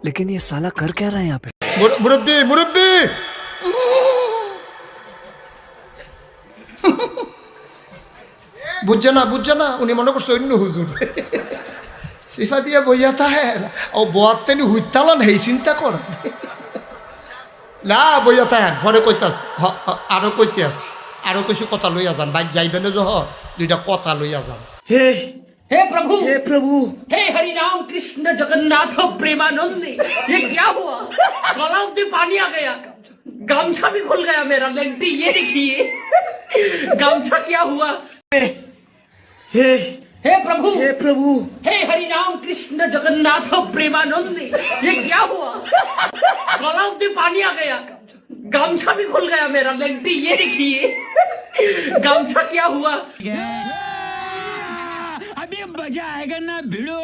लेकिन ये साला कर क्या रहा है यहाँ पे? মুরব্বি মুরব্বি বুঝছে না উনি মনে করছে অন্য হুজুর সিফা দিয়ে বইয়া তাহে ও বোয়াতেনি হুইতালান হেই চিন্তা করেন না বইয়া তাহেন পরে কইতাস আরো কইতে আছি আরো কিছু কথা লইয়া যান বাইক যাইবে না জহ দুইটা কথা লইয়া যান हे प्रभु हे हरि राम कृष्ण जगन्नाथ प्रेमानंद ये क्या हुआ गलाव में पानी आ गया गामछा भी खुल गया मेरा लेंटी ये देखिए गामछा क्या हुआ हे प्रभु हे हरि राम कृष्ण जगन्नाथ प्रेमानंद ये क्या हुआ गलाव में पानी आ गया गामछा भी खुल गया मेरा लेंटी ये देखिए गामछा क्या हुआ अभी मजा आएगा ना भिड़ो।